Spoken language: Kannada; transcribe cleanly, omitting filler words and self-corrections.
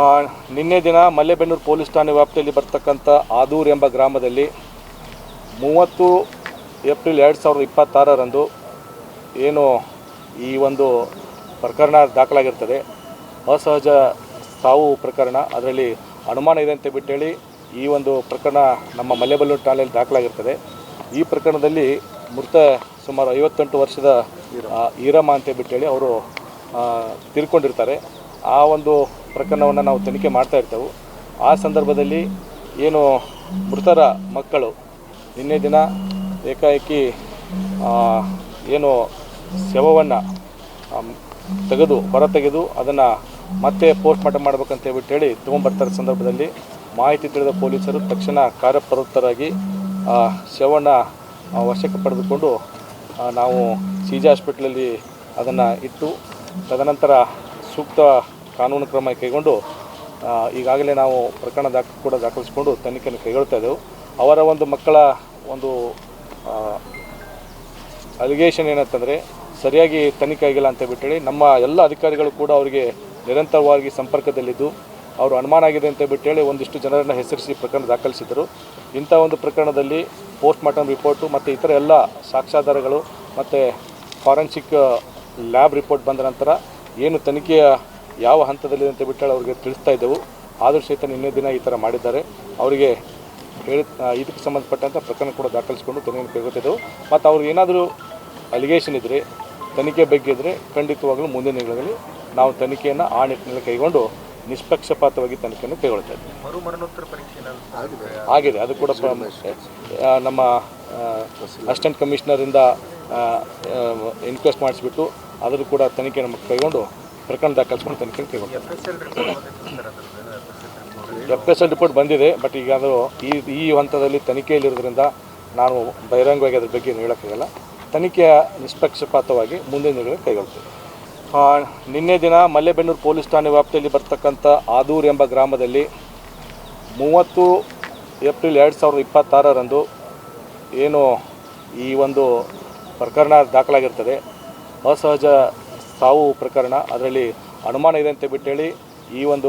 ಆ, ನಿನ್ನೆ ದಿನ ಮಲ್ಲೇಬೆನ್ನೂರು ಪೊಲೀಸ್ ಠಾಣೆ ವ್ಯಾಪ್ತಿಯಲ್ಲಿ ಬರ್ತಕ್ಕಂಥ ಆದೂರು ಎಂಬ ಗ್ರಾಮದಲ್ಲಿ 30 ಏಪ್ರಿಲ್ 2026ರಂದು ಏನು ಈ ಒಂದು ಪ್ರಕರಣ ದಾಖಲಾಗಿರ್ತದೆ, ಅಸಹಜ ಸಾವು ಪ್ರಕರಣ. ಅದರಲ್ಲಿ ಅನುಮಾನ ಇದೆ ಅಂತ ಬಿಟ್ಟೇಳಿ ಈ ಒಂದು ಪ್ರಕರಣ ನಮ್ಮ ಮಲ್ಲೇಬೆನ್ನೂರು ಠಾಣೆಯಲ್ಲಿ ದಾಖಲಾಗಿರ್ತದೆ. ಈ ಪ್ರಕರಣದಲ್ಲಿ ಮೃತ ಸುಮಾರು 58 ವರ್ಷದ ಈರಮ್ಮ ಅಂತ ಬಿಟ್ಟೇಳಿ ಅವರು ತೀರ್ಕೊಂಡಿರ್ತಾರೆ. ಆ ಒಂದು ಪ್ರಕರಣವನ್ನು ನಾವು ತನಿಖೆ ಮಾಡ್ತಾ ಇರ್ತೇವೆ. ಆ ಸಂದರ್ಭದಲ್ಲಿ ಏನು ಮೃತರ ಮಕ್ಕಳು ನಿನ್ನೆ ದಿನ ಏಕಾಏಕಿ ಏನು ಶವವನ್ನು ಹೊರತೆಗೆದು ಅದನ್ನು ಮತ್ತೆ ಪೋಸ್ಟ್ ಮಾರ್ಟಮ್ ಮಾಡಬೇಕಂತ ಹೇಳಿ ತೊಗೊಂಬರ್ತಾರೆ. ಸಂದರ್ಭದಲ್ಲಿ ಮಾಹಿತಿ ತಿಳಿದ ಪೊಲೀಸರು ತಕ್ಷಣ ಕಾರ್ಯಪ್ರವೃತ್ತರಾಗಿ ಶವವನ್ನು ವಶಕ್ಕೆ ಪಡೆದುಕೊಂಡು ನಾವು ಸಿಜಿ ಹಾಸ್ಪಿಟ್ಲಲ್ಲಿ ಅದನ್ನು ಇಟ್ಟು ತದನಂತರ ಸೂಕ್ತ ಕಾನೂನು ಕ್ರಮ ಕೈಗೊಂಡು ಈಗಾಗಲೇ ನಾವು ಪ್ರಕರಣ ದಾಖಲಿಸಿಕೊಂಡು ತನಿಖೆಯನ್ನು ಕೈಗೊಳ್ತಾ ಇದ್ದೆವು. ಅವರ ಒಂದು ಮಕ್ಕಳ ಒಂದು ಅಲಿಗೇಷನ್ ಏನಂತಂದರೆ ಸರಿಯಾಗಿ ತನಿಖೆ ಆಗಿಲ್ಲ ಅಂತ ಬಿಟ್ಟೇಳಿ ನಮ್ಮ ಎಲ್ಲ ಅಧಿಕಾರಿಗಳು ಕೂಡ ಅವರಿಗೆ ನಿರಂತರವಾಗಿ ಸಂಪರ್ಕದಲ್ಲಿದ್ದು ಅವರು ಅನುಮಾನ ಆಗಿದೆ ಅಂತ ಬಿಟ್ಟೇಳಿ ಒಂದಿಷ್ಟು ಜನರನ್ನು ಹೆಸರಿಸಿ ಪ್ರಕರಣ ದಾಖಲಿಸಿದರು. ಇಂಥ ಒಂದು ಪ್ರಕರಣದಲ್ಲಿ ಪೋಸ್ಟ್ ಮಾರ್ಟಮ್ ರಿಪೋರ್ಟು ಮತ್ತು ಇತರ ಎಲ್ಲ ಸಾಕ್ಷ್ಯಾಧಾರಗಳು ಮತ್ತು ಫಾರೆನ್ಸಿಕ್ ಲ್ಯಾಬ್ ರಿಪೋರ್ಟ್ ಬಂದ ನಂತರ ಏನು ತನಿಖೆಯ ಯಾವ ಹಂತದಲ್ಲಿದೆ ಅಂತ ಬಿಟ್ಟೇಳಿ ಅವರಿಗೆ ತಿಳಿಸ್ತಾ ಇದ್ದೆವು. ಆದರೂ ಸಹಿತ ನಿನ್ನೆ ದಿನ ಈ ಥರ ಮಾಡಿದ್ದಾರೆ. ಅವರಿಗೆ ಇದಕ್ಕೆ ಸಂಬಂಧಪಟ್ಟಂಥ ಪ್ರಕರಣ ಕೂಡ ದಾಖಲಿಸಿಕೊಂಡು ತನಿಖೆ ಕೈಗೊಳ್ತಿದ್ದೆವು. ಮತ್ತು ಅವ್ರಿಗೆ ಏನಾದರೂ ಅಲಿಗೇಷನ್ ಇದ್ದರೆ, ತನಿಖೆ ಬಗ್ಗೆ ಇದ್ದರೆ ಖಂಡಿತವಾಗಲೂ ಮುಂದಿನ ದಿನಗಳಲ್ಲಿ ನಾವು ತನಿಖೆಯನ್ನು ಆ ನಿಟ್ಟಿನಲ್ಲಿ ಕೈಗೊಂಡು ನಿಷ್ಪಕ್ಷಪಾತವಾಗಿ ತನಿಖೆಯನ್ನು ಕೈಗೊಳ್ತಾ ಇದ್ದೀವಿ. ಆಗಿದೆ, ಅದು ಕೂಡ ನಮ್ಮ ಅಸಿಸ್ಟೆಂಟ್ ಕಮಿಷನರಿಂದ ಇನ್ಕ್ವೆಸ್ಟ್ ಮಾಡಿಸ್ಬಿಟ್ಟು ಅದನ್ನು ಕೂಡ ತನಿಖೆಯನ್ನು ಕೈಗೊಂಡು ಪ್ರಕರಣ ದಾಖಲಿಸ್ಕೊಂಡು ತನಿಖೆಯನ್ನು ಕೈಗೊಂಡು FSL ರಿಪೋರ್ಟ್ ಬಂದಿದೆ. ಬಟ್ ಈಗ ಅದು ಈ ಹಂತದಲ್ಲಿ ತನಿಖೆಯಲ್ಲಿರೋದ್ರಿಂದ ನಾನು ಬಹಿರಂಗವಾಗಿ ಅದ್ರ ಬಗ್ಗೆ ಏನು ಹೇಳೋಕ್ಕಾಗಲ್ಲ. ತನಿಖೆಯ ನಿಷ್ಪಕ್ಷಪಾತವಾಗಿ ಮುಂದಿನ ದಿನಗಳಲ್ಲಿ ಕೈಗೊಳ್ತೀವಿ. ನಿನ್ನೆ ದಿನ ಮಲ್ಲೇಬೆನ್ನೂರು ಪೊಲೀಸ್ ಠಾಣೆ ವ್ಯಾಪ್ತಿಯಲ್ಲಿ ಬರ್ತಕ್ಕಂಥ ಆದೂರು ಎಂಬ ಗ್ರಾಮದಲ್ಲಿ 30 ಏಪ್ರಿಲ್ 2026ರಂದು ಏನು ಈ ಒಂದು ಪ್ರಕರಣ ದಾಖಲಾಗಿರ್ತದೆ, ಅಸಹಜ ಸಾವು ಪ್ರಕರಣ. ಅದರಲ್ಲಿ ಅನುಮಾನ ಇದೆ ಅಂತ ಬಿಟ್ಟೇಳಿ ಈ ಒಂದು